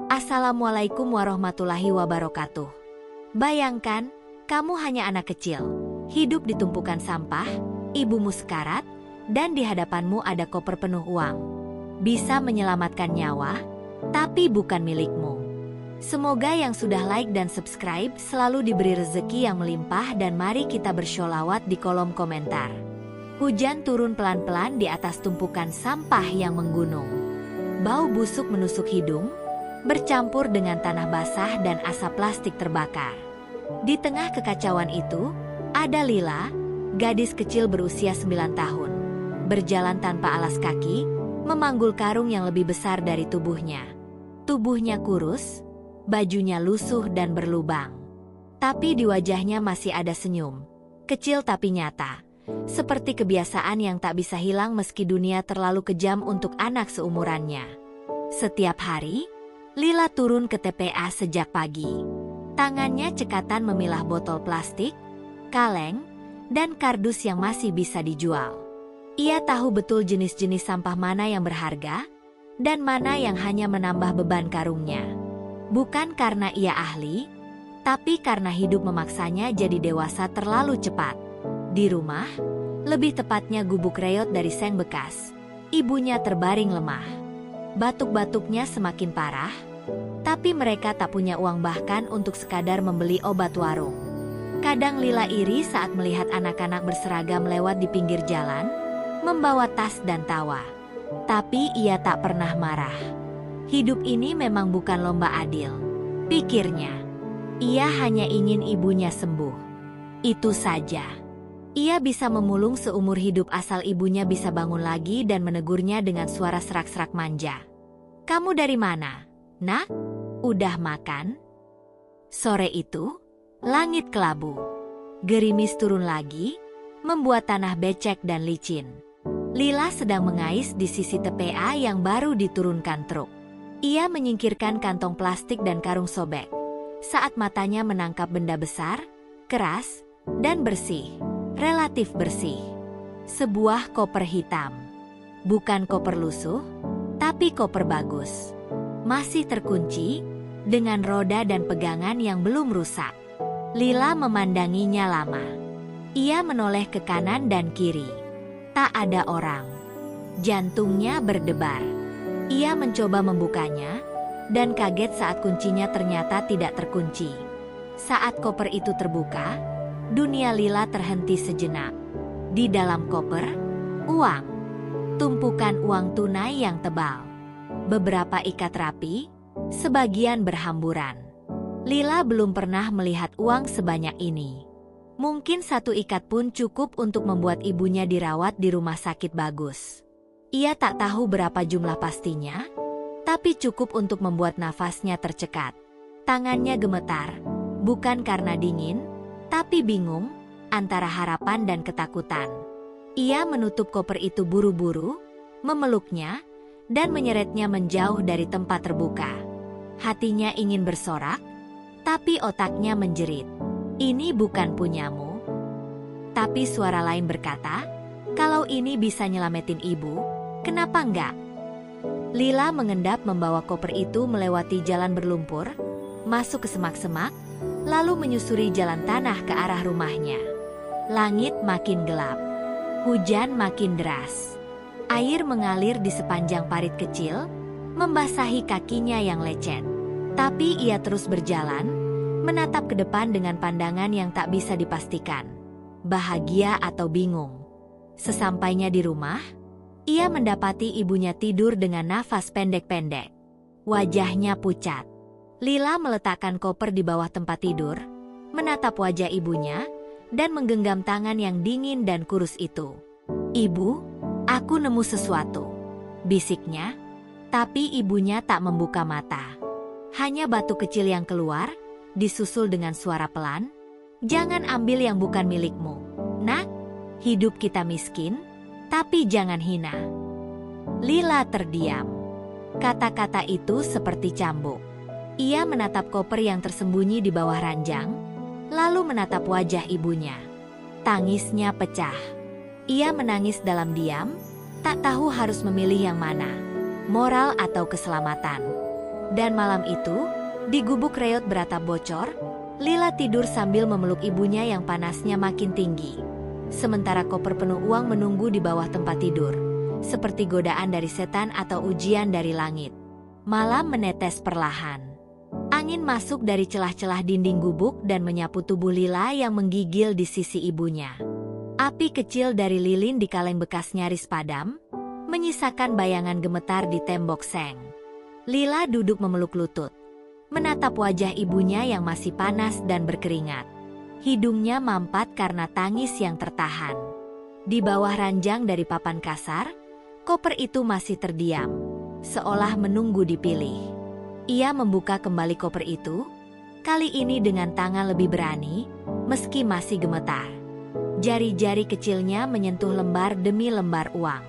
Assalamualaikum warahmatullahi wabarakatuh. Bayangkan, kamu hanya anak kecil, hidup di tumpukan sampah, ibumu sekarat, dan di hadapanmu ada koper penuh uang. Bisa menyelamatkan nyawa, tapi bukan milikmu. Semoga yang sudah like dan subscribe selalu diberi rezeki yang melimpah dan mari kita bersholawat di kolom komentar. Hujan turun pelan-pelan di atas tumpukan sampah yang menggunung. Bau busuk menusuk hidung, bercampur dengan tanah basah dan asap plastik terbakar. Di tengah kekacauan itu, ada Lila, gadis kecil berusia 9 tahun. Berjalan tanpa alas kaki, memanggul karung yang lebih besar dari tubuhnya. Tubuhnya kurus, bajunya lusuh dan berlubang. Tapi di wajahnya masih ada senyum, kecil tapi nyata. Seperti kebiasaan yang tak bisa hilang meski dunia terlalu kejam untuk anak seumurannya. Setiap hari, Lila turun ke TPA sejak pagi. Tangannya cekatan memilah botol plastik, kaleng, dan kardus yang masih bisa dijual. Ia tahu betul jenis-jenis sampah mana yang berharga, dan mana yang hanya menambah beban karungnya. Bukan karena ia ahli, tapi karena hidup memaksanya jadi dewasa terlalu cepat. Di rumah, lebih tepatnya gubuk reot dari seng bekas, ibunya terbaring lemah. Batuk-batuknya semakin parah, tapi mereka tak punya uang bahkan untuk sekadar membeli obat warung. Kadang Lila iri saat melihat anak-anak berseragam lewat di pinggir jalan, membawa tas dan tawa. Tapi ia tak pernah marah. Hidup ini memang bukan lomba adil, pikirnya. Ia hanya ingin ibunya sembuh. Itu saja. Ia bisa memulung seumur hidup asal ibunya bisa bangun lagi dan menegurnya dengan suara serak-serak manja. "Kamu dari mana, Nak? Udah makan?" Sore itu, langit kelabu. Gerimis turun lagi, membuat tanah becek dan licin. Lila sedang mengais di sisi TPA yang baru diturunkan truk. Ia menyingkirkan kantong plastik dan karung sobek, saat matanya menangkap benda besar, keras, dan bersih. Relatif bersih. Sebuah koper hitam. Bukan koper lusuh, tapi koper bagus. Masih terkunci, dengan roda dan pegangan yang belum rusak. Lila memandanginya lama. Ia menoleh ke kanan dan kiri. Tak ada orang. Jantungnya berdebar. Ia mencoba membukanya, dan kaget saat kuncinya ternyata tidak terkunci. Saat koper itu terbuka, dunia Lila terhenti sejenak. Di dalam koper, uang. Tumpukan uang tunai yang tebal. Beberapa ikat rapi, sebagian berhamburan. Lila belum pernah melihat uang sebanyak ini. Mungkin satu ikat pun cukup untuk membuat ibunya dirawat di rumah sakit bagus. Ia tak tahu berapa jumlah pastinya, tapi cukup untuk membuat nafasnya tercekat. Tangannya gemetar, bukan karena dingin, tapi bingung, antara harapan dan ketakutan. Ia menutup koper itu buru-buru, memeluknya, dan menyeretnya menjauh dari tempat terbuka. Hatinya ingin bersorak, tapi otaknya menjerit. "Ini bukan punyamu." Tapi suara lain berkata, "Kalau ini bisa nyelamatin ibu, kenapa enggak?" Lila mengendap membawa koper itu melewati jalan berlumpur, masuk ke semak-semak, lalu menyusuri jalan tanah ke arah rumahnya. Langit makin gelap. Hujan makin deras. Air mengalir di sepanjang parit kecil, membasahi kakinya yang lecet. Tapi ia terus berjalan, menatap ke depan dengan pandangan yang tak bisa dipastikan. Bahagia atau bingung. Sesampainya di rumah, ia mendapati ibunya tidur dengan nafas pendek-pendek. Wajahnya pucat. Lila meletakkan koper di bawah tempat tidur, menatap wajah ibunya, dan menggenggam tangan yang dingin dan kurus itu. "Ibu, aku nemu sesuatu," bisiknya, tapi ibunya tak membuka mata. Hanya batu kecil yang keluar, disusul dengan suara pelan, "Jangan ambil yang bukan milikmu, Nak. Hidup kita miskin, tapi jangan hina." Lila terdiam. Kata-kata itu seperti cambuk. Ia menatap koper yang tersembunyi di bawah ranjang, lalu menatap wajah ibunya. Tangisnya pecah. Ia menangis dalam diam, tak tahu harus memilih yang mana, moral atau keselamatan. Dan malam itu, di gubuk reot beratap bocor, Lila tidur sambil memeluk ibunya yang panasnya makin tinggi. Sementara koper penuh uang menunggu di bawah tempat tidur, seperti godaan dari setan atau ujian dari langit. Malam menetes perlahan. Angin masuk dari celah-celah dinding gubuk dan menyapu tubuh Lila yang menggigil di sisi ibunya. Api kecil dari lilin di kaleng bekas nyaris padam, menyisakan bayangan gemetar di tembok seng. Lila duduk memeluk lutut, menatap wajah ibunya yang masih panas dan berkeringat. Hidungnya mampat karena tangis yang tertahan. Di bawah ranjang dari papan kasar, koper itu masih terdiam, seolah menunggu dipilih. Ia membuka kembali koper itu, kali ini dengan tangan lebih berani, meski masih gemetar. Jari-jari kecilnya menyentuh lembar demi lembar uang.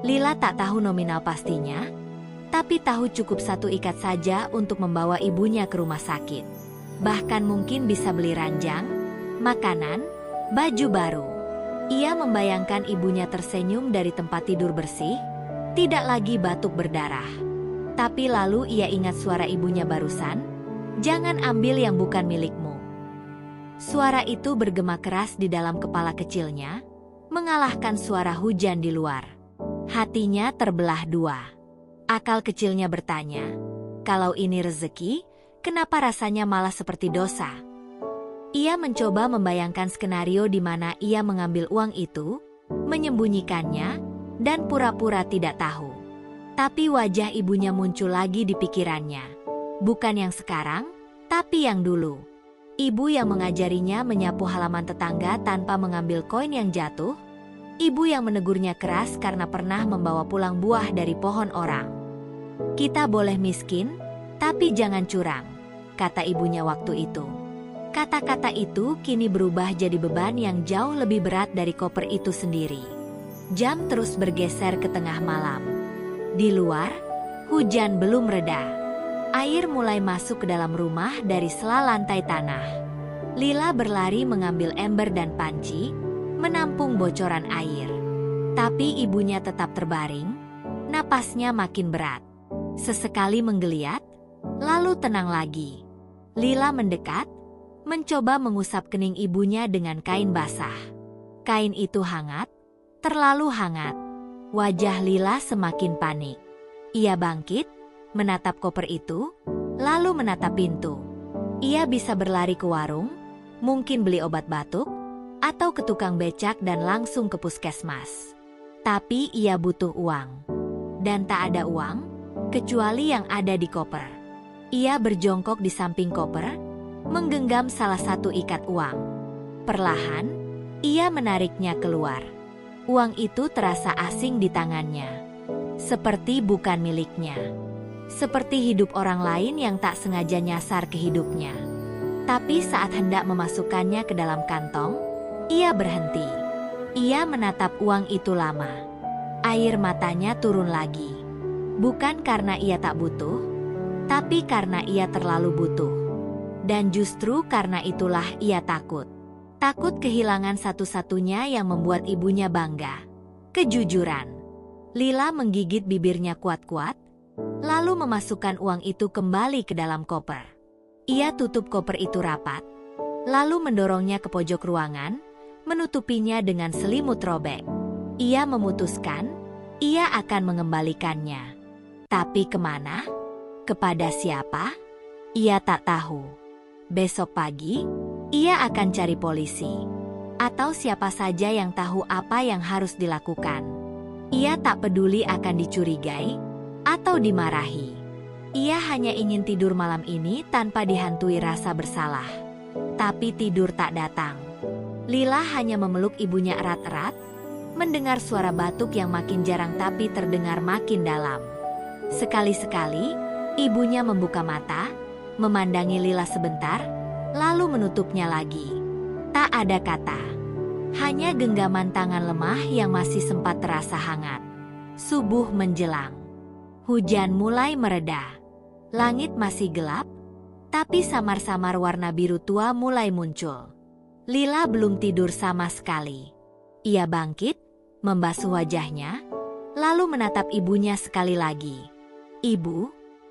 Lila tak tahu nominal pastinya, tapi tahu cukup satu ikat saja untuk membawa ibunya ke rumah sakit. Bahkan mungkin bisa beli ranjang, makanan, baju baru. Ia membayangkan ibunya tersenyum dari tempat tidur bersih, tidak lagi batuk berdarah. Tapi lalu ia ingat suara ibunya barusan, "Jangan ambil yang bukan milikmu." Suara itu bergema keras di dalam kepala kecilnya, mengalahkan suara hujan di luar. Hatinya terbelah dua. Akal kecilnya bertanya, kalau ini rezeki, kenapa rasanya malah seperti dosa? Ia mencoba membayangkan skenario di mana ia mengambil uang itu, menyembunyikannya, dan pura-pura tidak tahu. Tapi wajah ibunya muncul lagi di pikirannya. Bukan yang sekarang, tapi yang dulu. Ibu yang mengajarinya menyapu halaman tetangga tanpa mengambil koin yang jatuh. Ibu yang menegurnya keras karena pernah membawa pulang buah dari pohon orang. "Kita boleh miskin, tapi jangan curang," kata ibunya waktu itu. Kata-kata itu kini berubah jadi beban yang jauh lebih berat dari koper itu sendiri. Jam terus bergeser ke tengah malam. Di luar, hujan belum reda. Air mulai masuk ke dalam rumah dari sela lantai tanah. Lila berlari mengambil ember dan panci, menampung bocoran air. Tapi ibunya tetap terbaring, napasnya makin berat. Sesekali menggeliat, lalu tenang lagi. Lila mendekat, mencoba mengusap kening ibunya dengan kain basah. Kain itu hangat, terlalu hangat. Wajah Lila semakin panik. Ia bangkit, menatap koper itu, lalu menatap pintu. Ia bisa berlari ke warung, mungkin beli obat batuk, atau ke tukang becak dan langsung ke puskesmas. Tapi ia butuh uang. Dan tak ada uang, kecuali yang ada di koper. Ia berjongkok di samping koper, menggenggam salah satu ikat uang. Perlahan, ia menariknya keluar. Uang itu terasa asing di tangannya. Seperti bukan miliknya. Seperti hidup orang lain yang tak sengaja nyasar ke hidupnya. Tapi saat hendak memasukkannya ke dalam kantong, ia berhenti. Ia menatap uang itu lama. Air matanya turun lagi. Bukan karena ia tak butuh, tapi karena ia terlalu butuh. Dan justru karena itulah ia takut. Takut kehilangan satu-satunya yang membuat ibunya bangga. Kejujuran. Lila menggigit bibirnya kuat-kuat, lalu memasukkan uang itu kembali ke dalam koper. Ia tutup koper itu rapat, lalu mendorongnya ke pojok ruangan, menutupinya dengan selimut robek. Ia memutuskan, ia akan mengembalikannya. Tapi kemana? Kepada siapa? Ia tak tahu. Besok pagi, ia akan cari polisi. Atau siapa saja yang tahu apa yang harus dilakukan. Ia tak peduli akan dicurigai atau dimarahi. Ia hanya ingin tidur malam ini tanpa dihantui rasa bersalah. Tapi tidur tak datang. Lila hanya memeluk ibunya erat-erat, mendengar suara batuk yang makin jarang tapi terdengar makin dalam. Sekali-sekali, ibunya membuka mata, memandangi Lila sebentar, lalu menutupnya lagi. Tak ada kata. Hanya genggaman tangan lemah yang masih sempat terasa hangat. Subuh menjelang. Hujan mulai mereda. Langit masih gelap, tapi samar-samar warna biru tua mulai muncul. Lila belum tidur sama sekali. Ia bangkit, membasuh wajahnya, lalu menatap ibunya sekali lagi. "Ibu,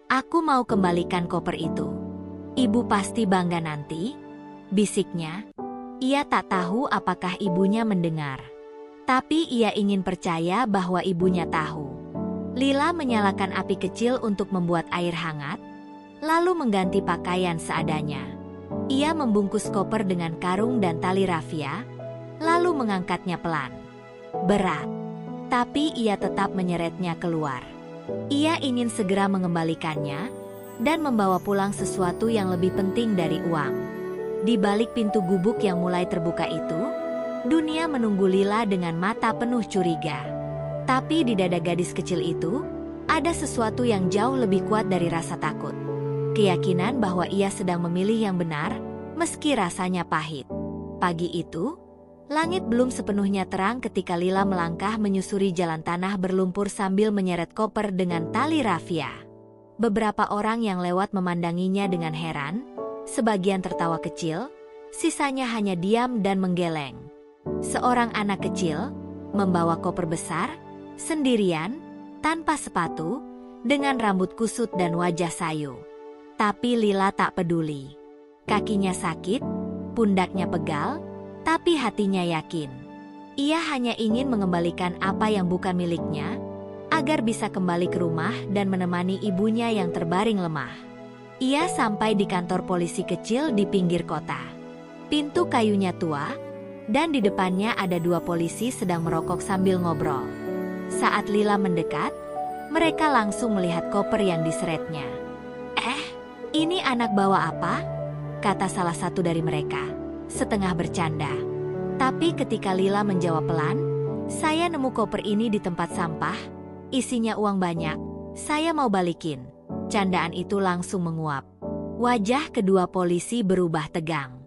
Aku mau kembalikan koper itu. Ibu pasti bangga nanti, bisiknya. Ia tak tahu apakah ibunya mendengar. Tapi ia ingin percaya bahwa ibunya tahu. Lila menyalakan api kecil untuk membuat air hangat, lalu mengganti pakaian seadanya. Ia membungkus koper dengan karung dan tali rafia, lalu mengangkatnya pelan. Berat, tapi ia tetap menyeretnya keluar. Ia ingin segera mengembalikannya dan membawa pulang sesuatu yang lebih penting dari uang. Di balik pintu gubuk yang mulai terbuka itu, dunia menunggu Lila dengan mata penuh curiga. Tapi di dada gadis kecil itu, ada sesuatu yang jauh lebih kuat dari rasa takut. Keyakinan bahwa ia sedang memilih yang benar, meski rasanya pahit. Pagi itu, langit belum sepenuhnya terang ketika Lila melangkah menyusuri jalan tanah berlumpur sambil menyeret koper dengan tali rafia. Beberapa orang yang lewat memandanginya dengan heran, sebagian tertawa kecil, sisanya hanya diam dan menggeleng. Seorang anak kecil, membawa koper besar, sendirian, tanpa sepatu, dengan rambut kusut dan wajah sayu. Tapi Lila tak peduli. Kakinya sakit, pundaknya pegal, tapi hatinya yakin. Ia hanya ingin mengembalikan apa yang bukan miliknya, agar bisa kembali ke rumah dan menemani ibunya yang terbaring lemah. Ia sampai di kantor polisi kecil di pinggir kota. Pintu kayunya tua, dan di depannya ada 2 polisi sedang merokok sambil ngobrol. Saat Lila mendekat, mereka langsung melihat koper yang diseretnya. Ini anak bawa apa?" kata salah satu dari mereka, setengah bercanda. Tapi ketika Lila menjawab pelan, "Saya nemu koper ini di tempat sampah, isinya uang banyak, saya mau balikin." Candaan itu langsung menguap. Wajah kedua polisi berubah tegang.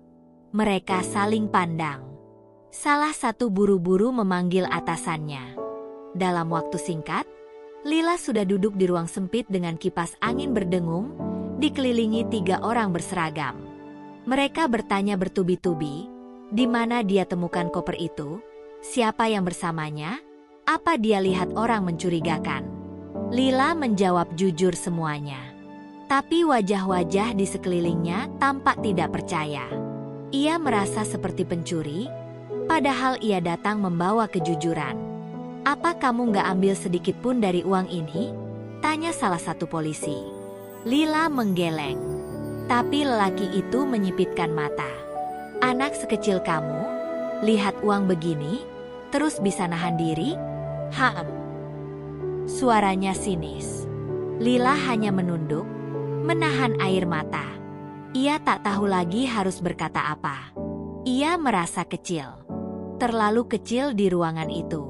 Mereka saling pandang. Salah satu buru-buru memanggil atasannya. Dalam waktu singkat, Lila sudah duduk di ruang sempit dengan kipas angin berdengung, dikelilingi 3 orang berseragam. Mereka bertanya bertubi-tubi, di mana dia temukan koper itu, siapa yang bersamanya, apa dia lihat orang mencurigakan. Lila menjawab jujur semuanya. Tapi wajah-wajah di sekelilingnya tampak tidak percaya. Ia merasa seperti pencuri, padahal ia datang membawa kejujuran. "Apa kamu nggak ambil sedikit pun dari uang ini?" tanya salah satu polisi. Lila menggeleng, tapi lelaki itu menyipitkan mata. "Anak sekecil kamu, lihat uang begini, terus bisa nahan diri?" Suaranya sinis. Lila hanya menunduk, menahan air mata. Ia tak tahu lagi harus berkata apa. Ia merasa kecil, terlalu kecil di ruangan itu.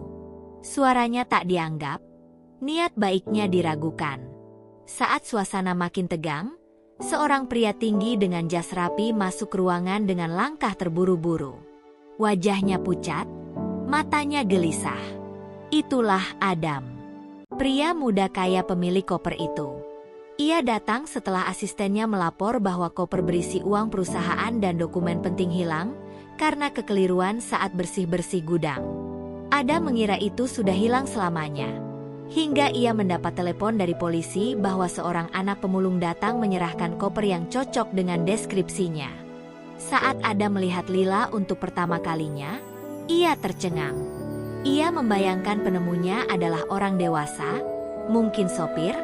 Suaranya tak dianggap, niat baiknya diragukan. Saat suasana makin tegang, seorang pria tinggi dengan jas rapi masuk ke ruangan dengan langkah terburu-buru. Wajahnya pucat, matanya gelisah. Itulah Adam, pria muda kaya pemilik koper itu. Ia datang setelah asistennya melapor bahwa koper berisi uang perusahaan dan dokumen penting hilang karena kekeliruan saat bersih-bersih gudang. Adam mengira itu sudah hilang selamanya, hingga ia mendapat telepon dari polisi bahwa seorang anak pemulung datang menyerahkan koper yang cocok dengan deskripsinya. Saat Adam melihat Lila untuk pertama kalinya, ia tercengang. Ia membayangkan penemunya adalah orang dewasa, mungkin sopir,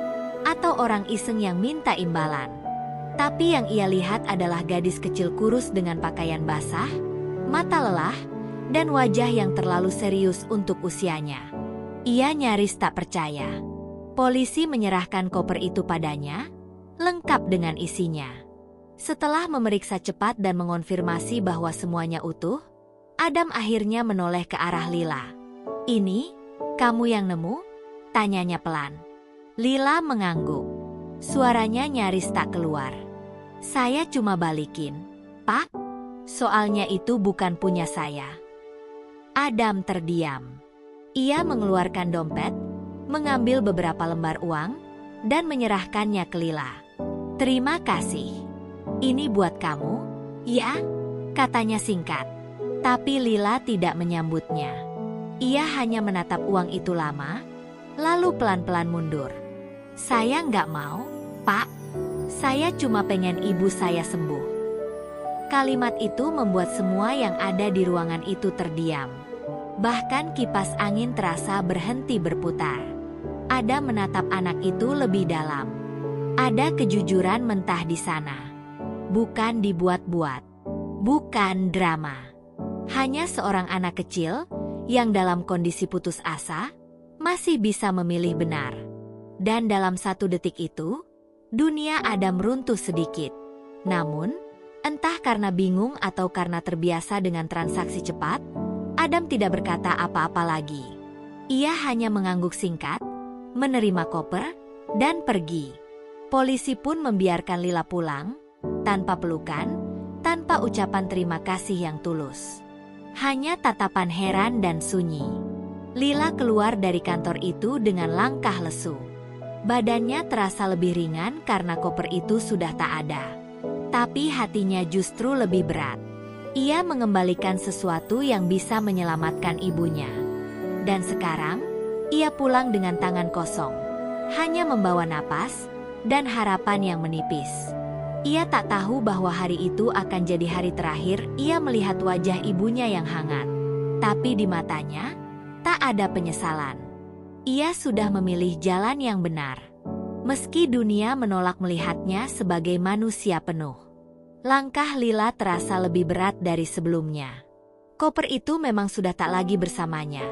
atau orang iseng yang minta imbalan. Tapi yang ia lihat adalah gadis kecil kurus dengan pakaian basah, mata lelah, dan wajah yang terlalu serius untuk usianya. Ia nyaris tak percaya. Polisi menyerahkan koper itu padanya, lengkap dengan isinya. Setelah memeriksa cepat dan mengonfirmasi bahwa semuanya utuh, Adam akhirnya menoleh ke arah Lila. "Ini, kamu yang nemu?" tanyanya pelan. Lila mengangguk. Suaranya nyaris tak keluar. "Saya cuma balikin, Pak. Soalnya itu bukan punya saya." Adam terdiam. Ia mengeluarkan dompet, mengambil beberapa lembar uang, dan menyerahkannya ke Lila. "Terima kasih. Ini buat kamu." "Ya," katanya singkat. Tapi Lila tidak menyambutnya. Ia hanya menatap uang itu lama, lalu pelan-pelan mundur. "Saya nggak mau." "Pak, saya cuma pengen ibu saya sembuh." Kalimat itu membuat semua yang ada di ruangan itu terdiam. Bahkan kipas angin terasa berhenti berputar. Ada menatap anak itu lebih dalam. Ada kejujuran mentah di sana. Bukan dibuat-buat. Bukan drama. Hanya seorang anak kecil yang dalam kondisi putus asa masih bisa memilih benar. Dan dalam 1 detik itu, dunia Adam runtuh sedikit. Namun, entah karena bingung atau karena terbiasa dengan transaksi cepat, Adam tidak berkata apa-apa lagi. Ia hanya mengangguk singkat, menerima koper, dan pergi. Polisi pun membiarkan Lila pulang, tanpa pelukan, tanpa ucapan terima kasih yang tulus. Hanya tatapan heran dan sunyi. Lila keluar dari kantor itu dengan langkah lesu. Badannya terasa lebih ringan karena koper itu sudah tak ada. Tapi hatinya justru lebih berat. Ia mengembalikan sesuatu yang bisa menyelamatkan ibunya. Dan sekarang, ia pulang dengan tangan kosong. Hanya membawa napas dan harapan yang menipis. Ia tak tahu bahwa hari itu akan jadi hari terakhir ia melihat wajah ibunya yang hangat. Tapi di matanya, tak ada penyesalan. Ia sudah memilih jalan yang benar. Meski dunia menolak melihatnya sebagai manusia penuh. Langkah Lila terasa lebih berat dari sebelumnya. Koper itu memang sudah tak lagi bersamanya.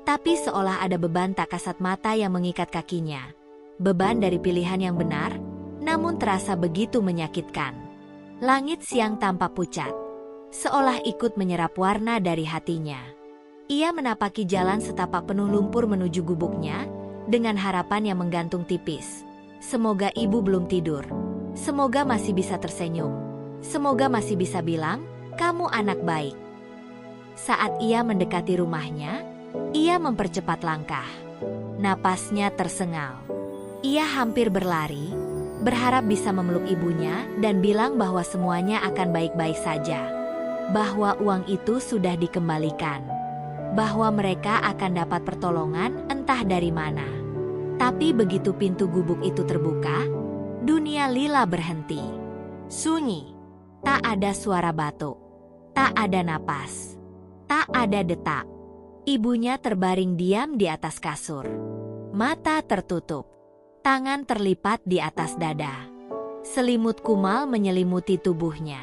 Tapi seolah ada beban tak kasat mata yang mengikat kakinya. Beban dari pilihan yang benar, namun terasa begitu menyakitkan. Langit siang tampak pucat, seolah ikut menyerap warna dari hatinya. Ia menapaki jalan setapak penuh lumpur menuju gubuknya, dengan harapan yang menggantung tipis. Semoga ibu belum tidur. Semoga masih bisa tersenyum. Semoga masih bisa bilang, "Kamu anak baik." Saat ia mendekati rumahnya, ia mempercepat langkah. Napasnya tersengal. Ia hampir berlari, berharap bisa memeluk ibunya dan bilang bahwa semuanya akan baik-baik saja. Bahwa uang itu sudah dikembalikan. Bahwa mereka akan dapat pertolongan entah dari mana. Tapi begitu pintu gubuk itu terbuka, dunia Lila berhenti. Sunyi. Tak ada suara batuk. Tak ada napas. Tak ada detak. Ibunya terbaring diam di atas kasur. Mata tertutup. Tangan terlipat di atas dada. Selimut kumal menyelimuti tubuhnya.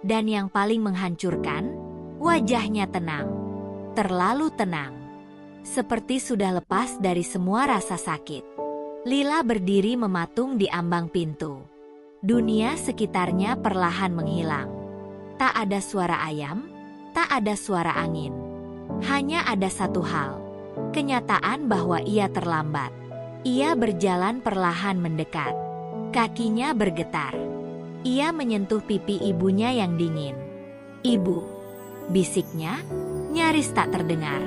Dan yang paling menghancurkan, wajahnya tenang. Terlalu tenang. Seperti sudah lepas dari semua rasa sakit. Lila berdiri mematung di ambang pintu. Dunia sekitarnya perlahan menghilang. Tak ada suara ayam, tak ada suara angin. Hanya ada satu hal. Kenyataan bahwa ia terlambat. Ia berjalan perlahan mendekat. Kakinya bergetar. Ia menyentuh pipi ibunya yang dingin. "Ibu," bisiknya, nyaris tak terdengar.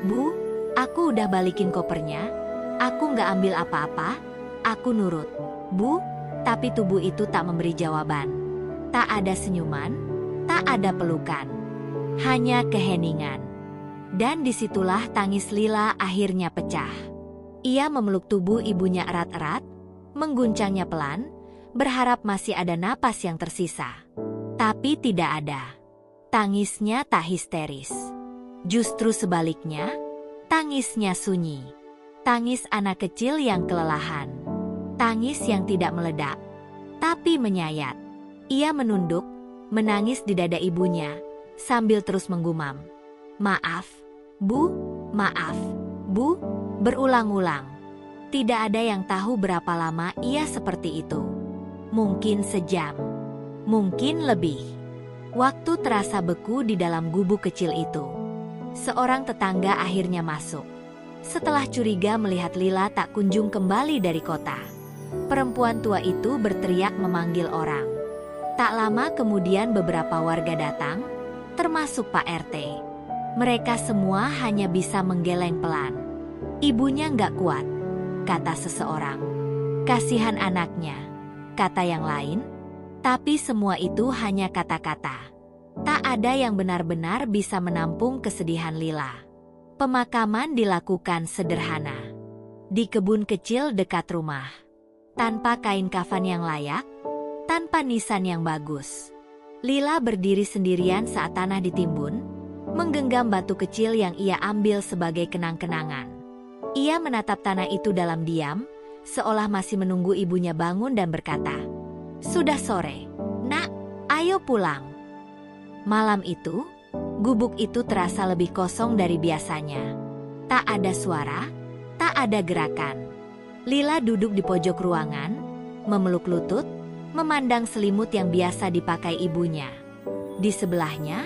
"Bu, aku udah balikin kopernya. Aku nggak ambil apa-apa. Aku nurut." "Bu," tapi tubuh itu tak memberi jawaban. Tak ada senyuman, tak ada pelukan. Hanya keheningan. Dan disitulah tangis Lila akhirnya pecah. Ia memeluk tubuh ibunya erat-erat, mengguncangnya pelan, berharap masih ada napas yang tersisa. Tapi tidak ada. Tangisnya tak histeris. Justru sebaliknya, tangisnya sunyi. Tangis anak kecil yang kelelahan. Tangis yang tidak meledak, tapi menyayat. Ia menunduk, menangis di dada ibunya, sambil terus menggumam. "Maaf, Bu, maaf, Bu," berulang-ulang. Tidak ada yang tahu berapa lama ia seperti itu. Mungkin sejam, mungkin lebih. Waktu terasa beku di dalam gubuk kecil itu. Seorang tetangga akhirnya masuk. Setelah curiga melihat Lila tak kunjung kembali dari kota. Perempuan tua itu berteriak memanggil orang. Tak lama kemudian beberapa warga datang, termasuk Pak RT. Mereka semua hanya bisa menggeleng pelan. "Ibunya nggak kuat," kata seseorang. "Kasihan anaknya," kata yang lain. Tapi semua itu hanya kata-kata. Tak ada yang benar-benar bisa menampung kesedihan Lila. Pemakaman dilakukan sederhana. Di kebun kecil dekat rumah. tanpa kain kafan yang layak, tanpa nisan yang bagus. Lila berdiri sendirian saat tanah ditimbun, menggenggam batu kecil yang ia ambil sebagai kenang-kenangan. Ia menatap tanah itu dalam diam, seolah masih menunggu ibunya bangun dan berkata, "Sudah sore, Nak, ayo pulang." Malam itu, gubuk itu terasa lebih kosong dari biasanya. Tak ada suara, tak ada gerakan. Lila duduk di pojok ruangan, memeluk lutut, memandang selimut yang biasa dipakai ibunya. Di sebelahnya,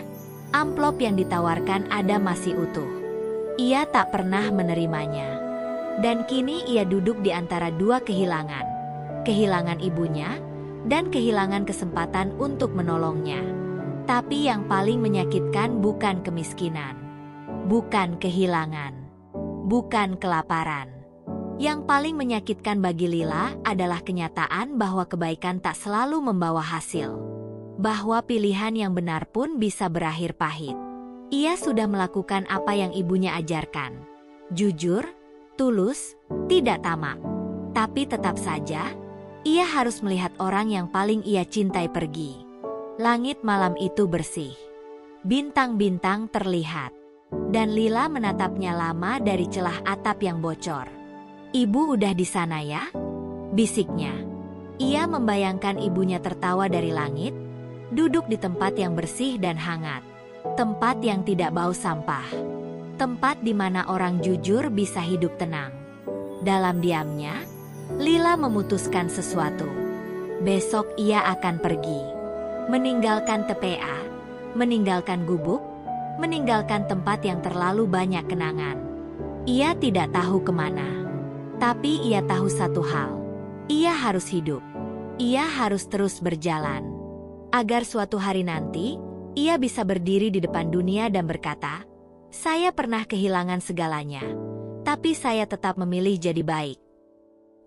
amplop yang ditawarkan Adam masih utuh. Ia tak pernah menerimanya. Dan kini ia duduk di antara dua kehilangan. Kehilangan ibunya, dan kehilangan kesempatan untuk menolongnya. Tapi yang paling menyakitkan bukan kemiskinan. Bukan kehilangan. Bukan kelaparan. Yang paling menyakitkan bagi Lila adalah kenyataan bahwa kebaikan tak selalu membawa hasil. Bahwa pilihan yang benar pun bisa berakhir pahit. Ia sudah melakukan apa yang ibunya ajarkan. Jujur, tulus, tidak tamak. Tapi tetap saja, ia harus melihat orang yang paling ia cintai pergi. Langit malam itu bersih. Bintang-bintang terlihat. Dan Lila menatapnya lama dari celah atap yang bocor. "Ibu udah di sana ya?" bisiknya. Ia membayangkan ibunya tertawa dari langit, duduk di tempat yang bersih dan hangat. Tempat yang tidak bau sampah. Tempat di mana orang jujur bisa hidup tenang. Dalam diamnya, Lila memutuskan sesuatu. Besok ia akan pergi. Meninggalkan TPA, meninggalkan gubuk, meninggalkan tempat yang terlalu banyak kenangan. Ia tidak tahu kemana. Tapi ia tahu satu hal. Ia harus hidup. Ia harus terus berjalan. Agar suatu hari nanti, ia bisa berdiri di depan dunia dan berkata, "Saya pernah kehilangan segalanya, tapi saya tetap memilih jadi baik."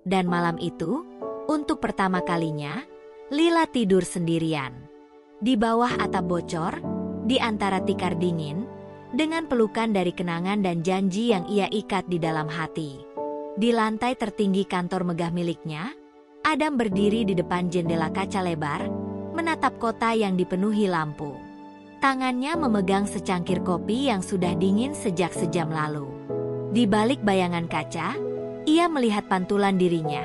Dan malam itu, untuk pertama kalinya, Lila tidur sendirian. Di bawah atap bocor, di antara tikar dingin, dengan pelukan dari kenangan dan janji yang ia ikat di dalam hati. Di lantai tertinggi kantor megah miliknya, Adam berdiri di depan jendela kaca lebar, menatap kota yang dipenuhi lampu. Tangannya memegang secangkir kopi yang sudah dingin sejak sejam lalu. Di balik bayangan kaca, ia melihat pantulan dirinya.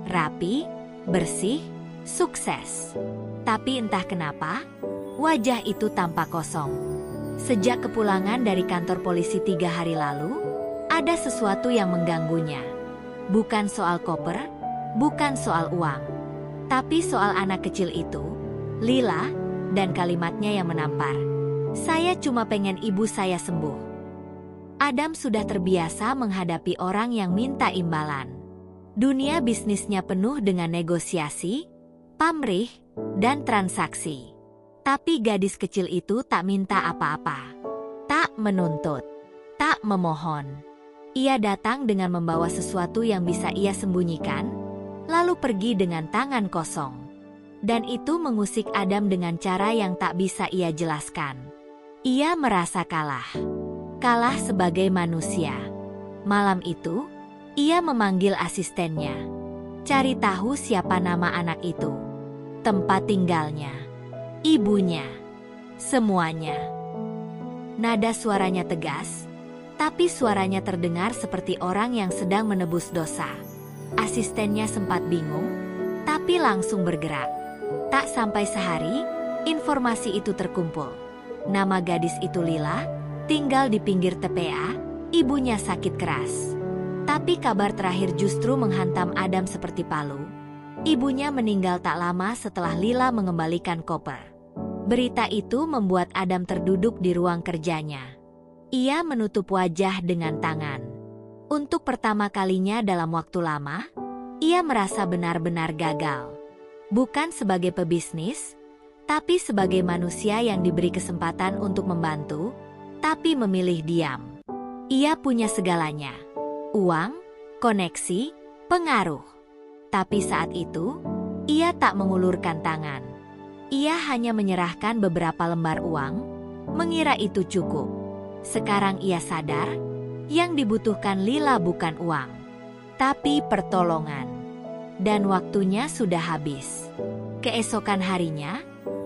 Rapi, bersih, sukses. Tapi entah kenapa, wajah itu tampak kosong. Sejak kepulangan dari kantor polisi 3 hari lalu, ada sesuatu yang mengganggunya. Bukan soal koper, bukan soal uang. Tapi soal anak kecil itu, Lila, dan kalimatnya yang menampar. "Saya cuma pengen ibu saya sembuh." Adam sudah terbiasa menghadapi orang yang minta imbalan. Dunia bisnisnya penuh dengan negosiasi, pamrih, dan transaksi. Tapi gadis kecil itu tak minta apa-apa. Tak menuntut. Tak memohon. Ia datang dengan membawa sesuatu yang bisa ia sembunyikan, lalu pergi dengan tangan kosong. Dan itu mengusik Adam dengan cara yang tak bisa ia jelaskan. Ia merasa kalah. Kalah sebagai manusia. Malam itu, ia memanggil asistennya. Cari tahu siapa nama anak itu. Tempat tinggalnya. Ibunya. Semuanya. Nada suaranya tegas, tapi suaranya terdengar seperti orang yang sedang menebus dosa. Asistennya sempat bingung, tapi langsung bergerak. Tak sampai sehari, informasi itu terkumpul. Nama gadis itu Lila, tinggal di pinggir TPA, ibunya sakit keras. Tapi kabar terakhir justru menghantam Adam seperti palu. Ibunya meninggal tak lama setelah Lila mengembalikan koper. Berita itu membuat Adam terduduk di ruang kerjanya. Ia menutup wajah dengan tangan. Untuk pertama kalinya dalam waktu lama, ia merasa benar-benar gagal. Bukan sebagai pebisnis, tapi sebagai manusia yang diberi kesempatan untuk membantu, tapi memilih diam. Ia punya segalanya. Uang, koneksi, pengaruh. Tapi saat itu, ia tak mengulurkan tangan. Ia hanya menyerahkan beberapa lembar uang, mengira itu cukup. Sekarang ia sadar, yang dibutuhkan Lila bukan uang, tapi pertolongan. dan waktunya sudah habis. Keesokan harinya,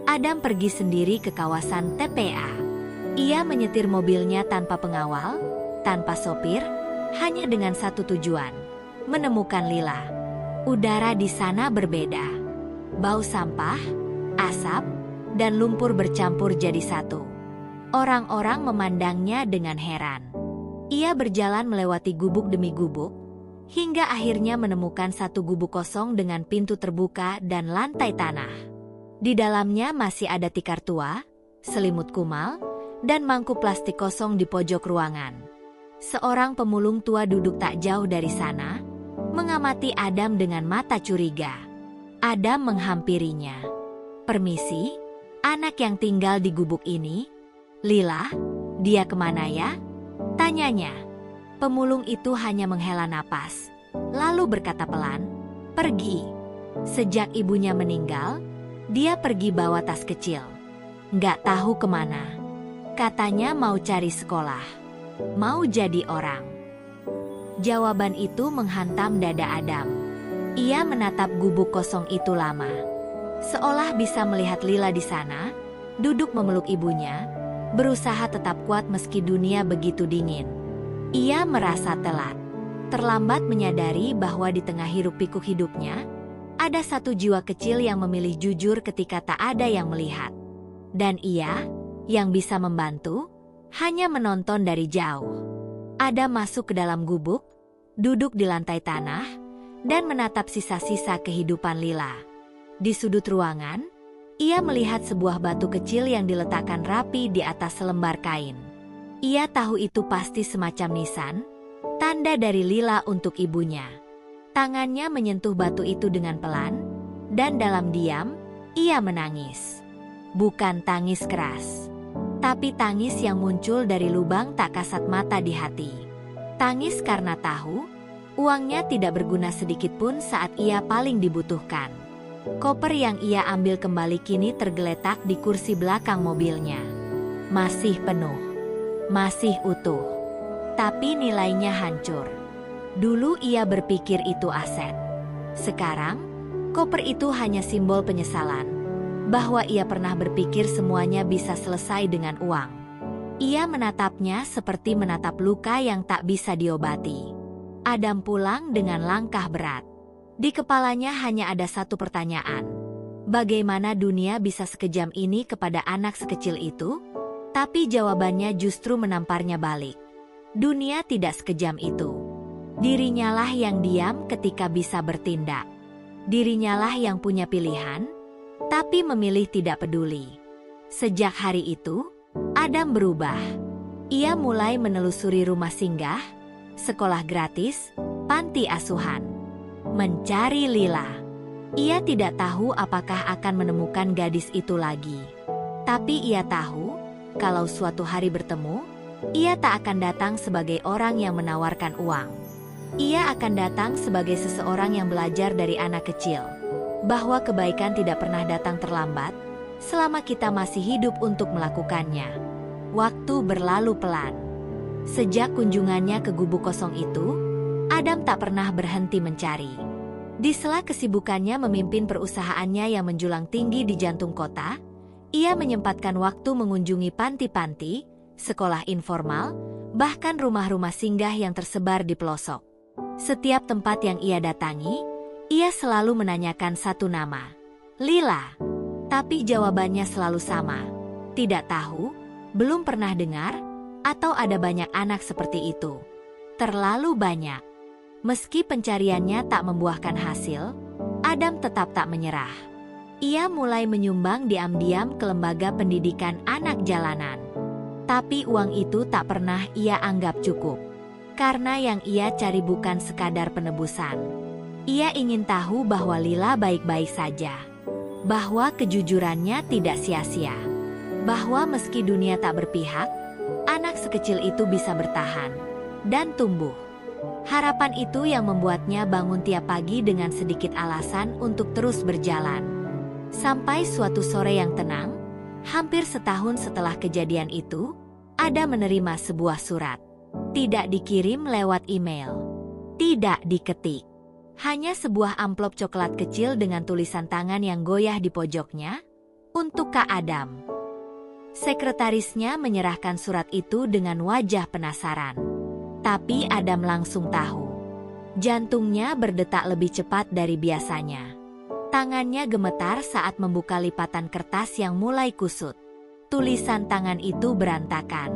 Adam pergi sendiri ke kawasan TPA. Ia menyetir mobilnya tanpa pengawal, tanpa sopir, hanya dengan satu tujuan, menemukan Lila. Udara di sana berbeda. Bau sampah, asap, dan lumpur bercampur jadi satu. Orang-orang memandangnya dengan heran. Ia berjalan melewati gubuk demi gubuk, hingga akhirnya menemukan satu gubuk kosong dengan pintu terbuka dan lantai tanah. Di dalamnya masih ada tikar tua, selimut kumal, dan mangkuk plastik kosong di pojok ruangan. Seorang pemulung tua duduk tak jauh dari sana, mengamati Adam dengan mata curiga. Adam menghampirinya. "Permisi, anak yang tinggal di gubuk ini? Lila, dia kemana ya?" tanyanya. Pemulung itu hanya menghela napas, lalu berkata pelan, "Pergi. Sejak ibunya meninggal, dia pergi bawa tas kecil. Nggak tahu kemana. Katanya mau cari sekolah, mau jadi orang." Jawaban itu menghantam dada Adam. Ia menatap gubuk kosong itu lama, seolah bisa melihat Lila di sana, duduk memeluk ibunya, berusaha tetap kuat meski dunia begitu dingin. Ia merasa telat, terlambat menyadari bahwa di tengah hiruk-pikuk hidupnya, ada satu jiwa kecil yang memilih jujur ketika tak ada yang melihat. Dan ia, yang bisa membantu, hanya menonton dari jauh. Adam masuk ke dalam gubuk, duduk di lantai tanah, dan menatap sisa-sisa kehidupan Lila. Di sudut ruangan, ia melihat sebuah batu kecil yang diletakkan rapi di atas selembar kain. Ia tahu itu pasti semacam nisan, tanda dari Lila untuk ibunya. Tangannya menyentuh batu itu dengan pelan, dan dalam diam, ia menangis. Bukan tangis keras, tapi tangis yang muncul dari lubang tak kasat mata di hati. Tangis karena tahu, uangnya tidak berguna sedikit pun saat ia paling dibutuhkan. Koper yang ia ambil kembali kini tergeletak di kursi belakang mobilnya. Masih penuh, masih utuh, tapi nilainya hancur. Dulu ia berpikir itu aset. Sekarang, koper itu hanya simbol penyesalan, bahwa ia pernah berpikir semuanya bisa selesai dengan uang. Ia menatapnya seperti menatap luka yang tak bisa diobati. Adam pulang dengan langkah berat. Di kepalanya hanya ada satu pertanyaan. Bagaimana dunia bisa sekejam ini kepada anak sekecil itu? Tapi jawabannya justru menamparnya balik. Dunia tidak sekejam itu. Dirinyalah yang diam ketika bisa bertindak. Dirinyalah yang punya pilihan, tapi memilih tidak peduli. Sejak hari itu, Adam berubah. Ia mulai menelusuri rumah singgah, sekolah gratis, panti asuhan. Mencari Lila. Ia tidak tahu apakah akan menemukan gadis itu lagi. Tapi ia tahu, kalau suatu hari bertemu, ia tak akan datang sebagai orang yang menawarkan uang. Ia akan datang sebagai seseorang yang belajar dari anak kecil, bahwa kebaikan tidak pernah datang terlambat, selama kita masih hidup untuk melakukannya. Waktu berlalu pelan. Sejak kunjungannya ke gubuk kosong itu, Adam tak pernah berhenti mencari. Di sela kesibukannya memimpin perusahaannya yang menjulang tinggi di jantung kota, ia menyempatkan waktu mengunjungi panti-panti, sekolah informal, bahkan rumah-rumah singgah yang tersebar di pelosok. Setiap tempat yang ia datangi, ia selalu menanyakan satu nama, Lila. Tapi jawabannya selalu sama, tidak tahu, belum pernah dengar, atau ada banyak anak seperti itu. Terlalu banyak. Meski pencariannya tak membuahkan hasil, Adam tetap tak menyerah. Ia mulai menyumbang diam-diam ke lembaga pendidikan anak jalanan. Tapi uang itu tak pernah ia anggap cukup. Karena yang ia cari bukan sekadar penebusan. Ia ingin tahu bahwa Lila baik-baik saja. Bahwa kejujurannya tidak sia-sia. Bahwa meski dunia tak berpihak, anak sekecil itu bisa bertahan dan tumbuh. Harapan itu yang membuatnya bangun tiap pagi dengan sedikit alasan untuk terus berjalan. Sampai suatu sore yang tenang, hampir setahun setelah kejadian itu, Adam menerima sebuah surat. Tidak dikirim lewat email. Tidak diketik. Hanya sebuah amplop coklat kecil dengan tulisan tangan yang goyah di pojoknya, untuk Kak Adam. Sekretarisnya menyerahkan surat itu dengan wajah penasaran. Tapi Adam langsung tahu. Jantungnya berdetak lebih cepat dari biasanya. Tangannya gemetar saat membuka lipatan kertas yang mulai kusut. Tulisan tangan itu berantakan.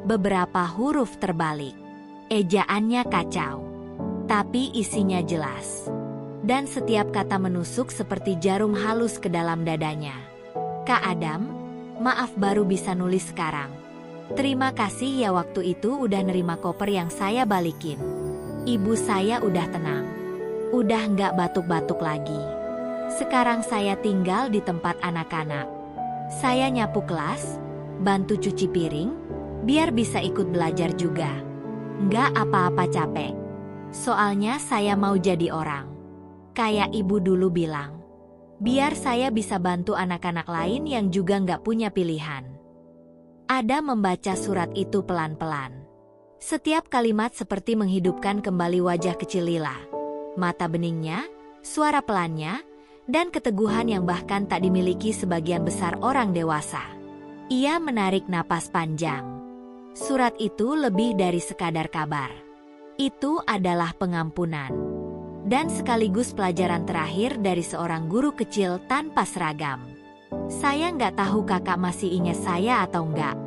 Beberapa huruf terbalik. Ejaannya kacau. Tapi isinya jelas. Dan setiap kata menusuk seperti jarum halus ke dalam dadanya. Kak Adam, maaf baru bisa nulis sekarang. Terima kasih ya waktu itu udah nerima koper yang saya balikin. Ibu saya udah tenang. Udah nggak batuk-batuk lagi. Sekarang saya tinggal di tempat anak-anak. Saya nyapu kelas, bantu cuci piring, biar bisa ikut belajar juga. Nggak apa-apa capek. Soalnya saya mau jadi orang. Kayak ibu dulu bilang. Biar saya bisa bantu anak-anak lain yang juga nggak punya pilihan. Adam membaca surat itu pelan-pelan. Setiap kalimat seperti menghidupkan kembali wajah kecil Lila. Mata beningnya, suara pelannya, dan keteguhan yang bahkan tak dimiliki sebagian besar orang dewasa. Ia menarik napas panjang. Surat itu lebih dari sekadar kabar. Itu adalah pengampunan. Dan sekaligus pelajaran terakhir dari seorang guru kecil tanpa seragam. Saya nggak tahu kakak masih ingat saya atau enggak.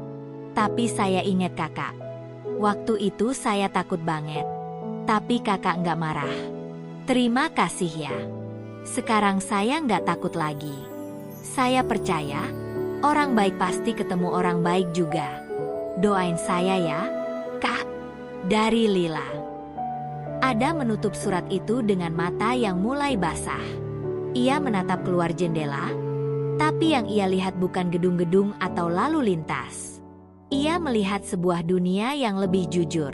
Tapi saya ingat kakak. Waktu itu saya takut banget. Tapi kakak nggak marah. Terima kasih ya. Sekarang saya nggak takut lagi. Saya percaya, orang baik pasti ketemu orang baik juga. Doain saya ya, Kak. Dari Lila. Adam menutup surat itu dengan mata yang mulai basah. Ia menatap keluar jendela, tapi yang ia lihat bukan gedung-gedung atau lalu lintas. Ia melihat sebuah dunia yang lebih jujur.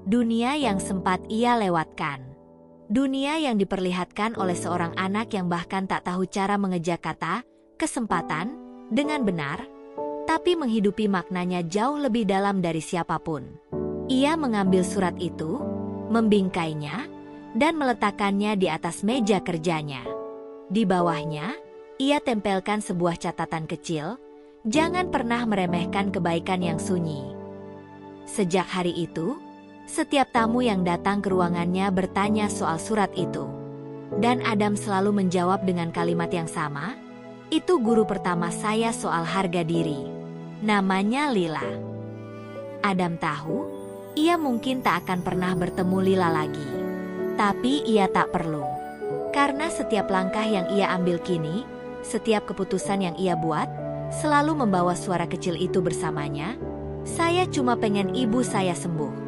Dunia yang sempat ia lewatkan. Dunia yang diperlihatkan oleh seorang anak yang bahkan tak tahu cara mengejak kata, kesempatan, dengan benar, tapi menghidupi maknanya jauh lebih dalam dari siapapun. Ia mengambil surat itu, membingkainya, dan meletakkannya di atas meja kerjanya. Di bawahnya, ia tempelkan sebuah catatan kecil, jangan pernah meremehkan kebaikan yang sunyi. Sejak hari itu, setiap tamu yang datang ke ruangannya bertanya soal surat itu. Dan Adam selalu menjawab dengan kalimat yang sama, itu guru pertama saya soal harga diri. Namanya Lila. Adam tahu, ia mungkin tak akan pernah bertemu Lila lagi. Tapi ia tak perlu. Karena setiap langkah yang ia ambil kini, setiap keputusan yang ia buat, selalu membawa suara kecil itu bersamanya. Saya cuma pengen ibu saya sembuh.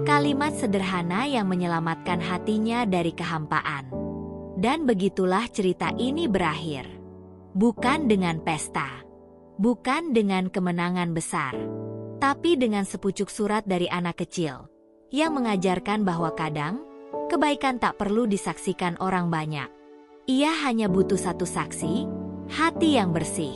Kalimat sederhana yang menyelamatkan hatinya dari kehampaan. Dan begitulah cerita ini berakhir. Bukan dengan pesta. Bukan dengan kemenangan besar. Tapi dengan sepucuk surat dari anak kecil. Yang mengajarkan bahwa kadang, kebaikan tak perlu disaksikan orang banyak. Ia hanya butuh satu saksi, hati yang bersih.